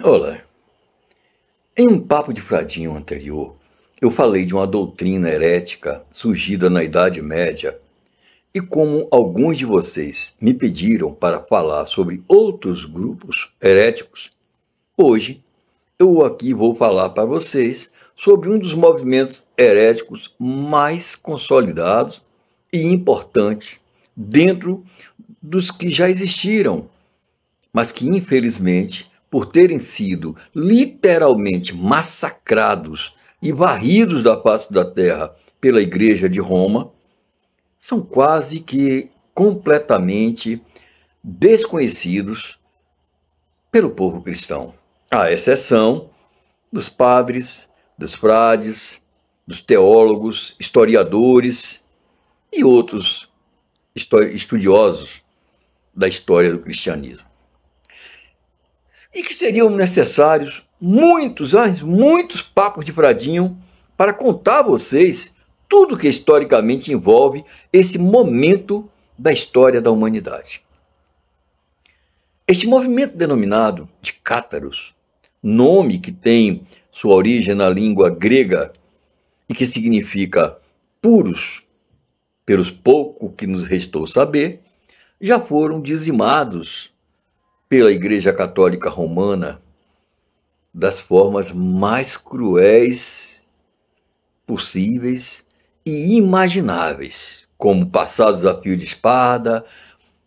Olá, em um papo de fradinho anterior, eu falei de uma doutrina herética surgida na Idade Média e como alguns de vocês me pediram para falar sobre outros grupos heréticos, hoje eu aqui vou falar para vocês sobre um dos movimentos heréticos mais consolidados e importantes dentro dos que já existiram, mas que infelizmente, por terem sido literalmente massacrados e varridos da face da terra pela Igreja de Roma, são quase que completamente desconhecidos pelo povo cristão, à exceção dos padres, dos frades, dos teólogos, historiadores e outros estudiosos da história do cristianismo. E que seriam necessários muitos papos de fradinho para contar a vocês tudo que historicamente envolve esse momento da história da humanidade. Este movimento denominado de cátaros, nome que tem sua origem na língua grega e que significa puros, pelos pouco que nos restou saber, já foram dizimados pela Igreja Católica Romana das formas mais cruéis possíveis e imagináveis, como passados a fio de espada,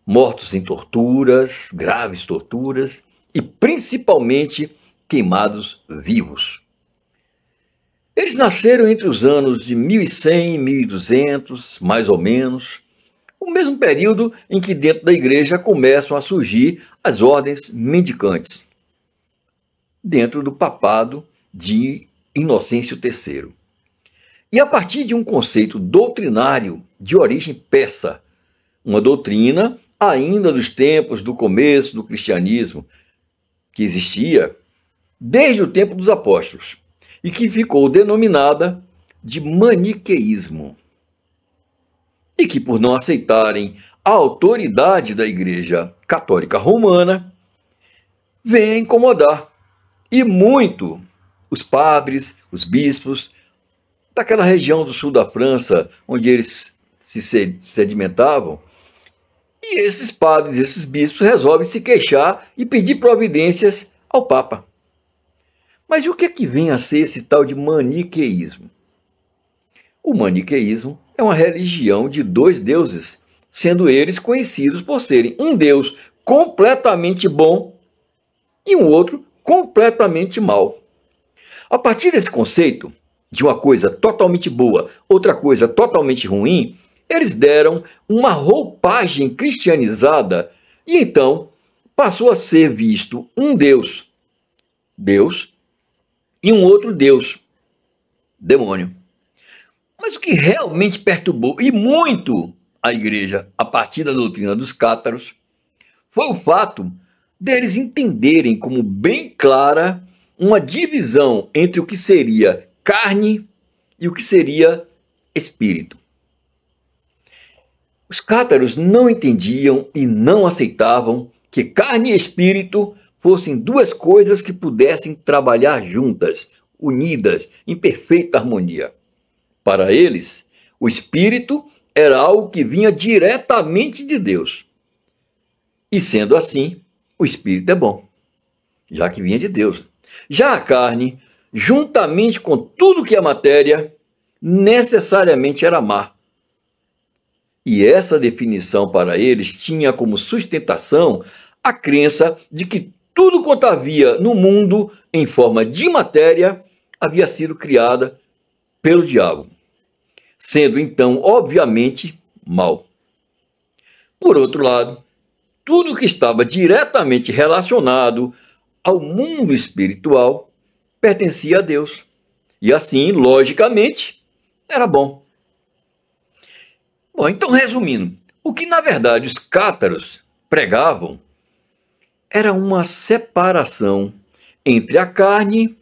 mortos em torturas, graves torturas e principalmente queimados vivos. Eles nasceram entre os anos de 1100 e 1200, mais ou menos, o mesmo período em que dentro da igreja começam a surgir as ordens mendicantes, dentro do papado de Inocêncio III. E a partir de um conceito doutrinário de origem persa, uma doutrina ainda dos tempos do começo do cristianismo, que existia desde o tempo dos apóstolos, e que ficou denominada de maniqueísmo. E que, por não aceitarem a autoridade da Igreja Católica Romana, vem a incomodar, e muito, os padres, os bispos, daquela região do sul da França, onde eles se sedimentavam, e esses padres, esses bispos, resolvem se queixar e pedir providências ao Papa. Mas o que é que vem a ser esse tal de maniqueísmo? O maniqueísmo é uma religião de dois deuses, sendo eles conhecidos por serem um Deus completamente bom e um outro completamente mau. A partir desse conceito de uma coisa totalmente boa, outra coisa totalmente ruim, eles deram uma roupagem cristianizada e então passou a ser visto um Deus, e um outro Deus, demônio. Mas o que realmente perturbou, e muito, a igreja, a partir da doutrina dos cátaros, foi o fato deles entenderem como bem clara uma divisão entre o que seria carne e o que seria espírito. Os cátaros não entendiam e não aceitavam que carne e espírito fossem duas coisas que pudessem trabalhar juntas, unidas, em perfeita harmonia. Para eles, o espírito era algo que vinha diretamente de Deus. E sendo assim, o espírito é bom, já que vinha de Deus. Já a carne, juntamente com tudo que é matéria, necessariamente era má. E essa definição para eles tinha como sustentação a crença de que tudo quanto havia no mundo em forma de matéria havia sido criada pelo diabo, sendo então, obviamente, mal. Por outro lado, tudo que estava diretamente relacionado ao mundo espiritual pertencia a Deus, e assim, logicamente, era bom. Bom, então, resumindo, o que na verdade os cátaros pregavam era uma separação entre a carne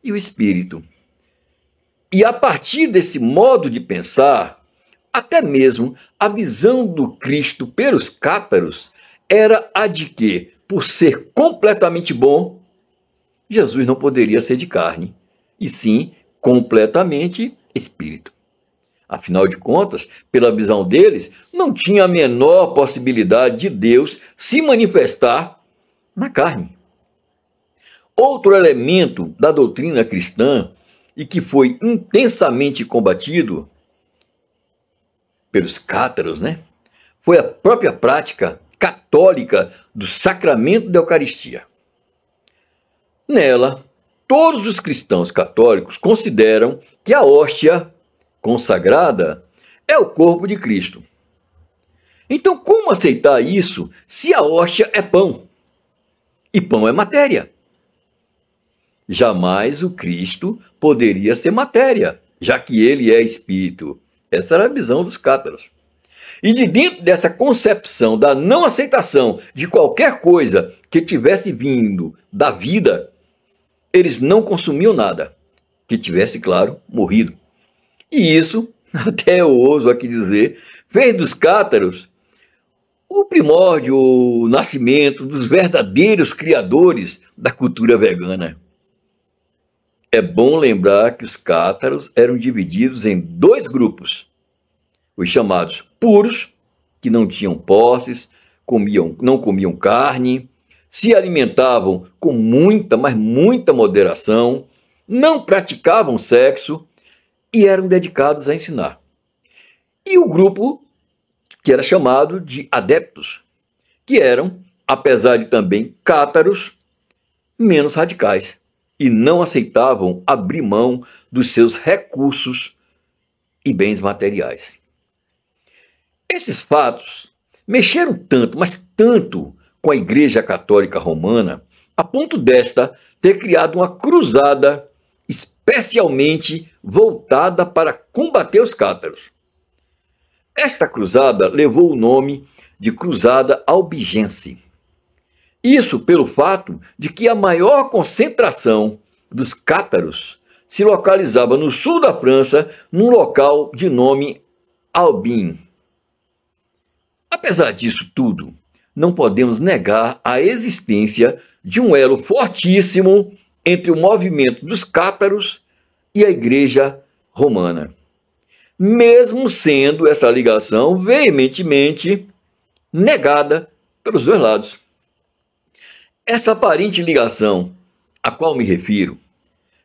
e o espírito. E a partir desse modo de pensar, até mesmo a visão do Cristo pelos cátaros era a de que, por ser completamente bom, Jesus não poderia ser de carne, e sim completamente espírito. Afinal de contas, pela visão deles, não tinha a menor possibilidade de Deus se manifestar na carne. Outro elemento da doutrina cristã, e que foi intensamente combatido pelos cátaros, foi a própria prática católica do sacramento da Eucaristia. Nela, todos os cristãos católicos consideram que a hóstia consagrada é o corpo de Cristo. Então, como aceitar isso se a hóstia é pão? E pão é matéria. Jamais o Cristo poderia ser matéria, já que ele é espírito. Essa era a visão dos cátaros. E de dentro dessa concepção da não aceitação de qualquer coisa que tivesse vindo da vida, eles não consumiam nada que tivesse, claro, morrido. E isso, até eu ouso aqui dizer, fez dos cátaros o primórdio, o nascimento dos verdadeiros criadores da cultura vegana. É bom lembrar que os cátaros eram divididos em dois grupos. Os chamados puros, que não tinham posses, não comiam carne, se alimentavam com muita, mas muita moderação, não praticavam sexo e eram dedicados a ensinar. E o grupo que era chamado de adeptos, que eram, apesar de também cátaros, menos radicais e não aceitavam abrir mão dos seus recursos e bens materiais. Esses fatos mexeram tanto, mas tanto, com a Igreja Católica Romana, a ponto desta ter criado uma cruzada especialmente voltada para combater os cátaros. Esta cruzada levou o nome de Cruzada Albigense. Isso pelo fato de que a maior concentração dos cátaros se localizava no sul da França, num local de nome Albin. Apesar disso tudo, não podemos negar a existência de um elo fortíssimo entre o movimento dos cátaros e a Igreja Romana, mesmo sendo essa ligação veementemente negada pelos dois lados. Essa aparente ligação a qual me refiro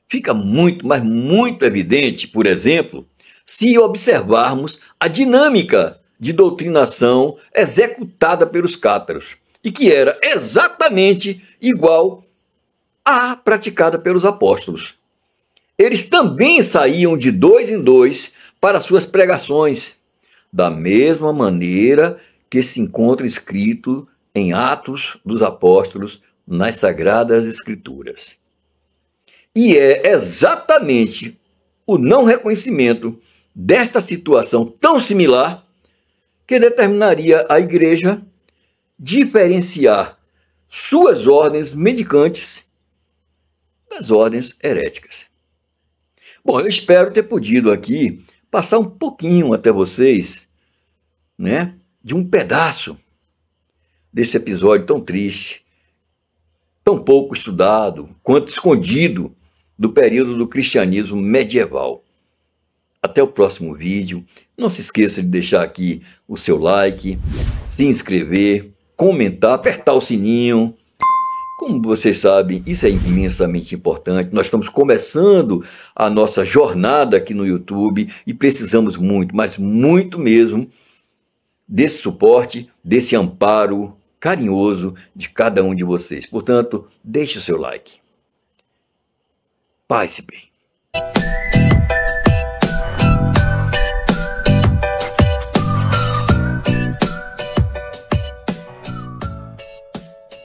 fica muito, mas muito evidente, por exemplo, se observarmos a dinâmica de doutrinação executada pelos cátaros, e que era exatamente igual à praticada pelos apóstolos. Eles também saíam de dois em dois para suas pregações, da mesma maneira que se encontra escrito em Atos dos Apóstolos nas Sagradas Escrituras. E é exatamente o não reconhecimento desta situação tão similar que determinaria a Igreja diferenciar suas ordens mendicantes das ordens heréticas. Bom, eu espero ter podido aqui passar um pouquinho até vocês, de um pedaço desse episódio tão triste, tão pouco estudado, quanto escondido do período do cristianismo medieval. Até o próximo vídeo. Não se esqueça de deixar aqui o seu like, se inscrever, comentar, apertar o sininho. Como vocês sabem, isso é imensamente importante. Nós estamos começando a nossa jornada aqui no YouTube e precisamos muito, mas muito mesmo, desse suporte, desse amparo carinhoso de cada um de vocês. Portanto, deixe o seu like. Paz e bem.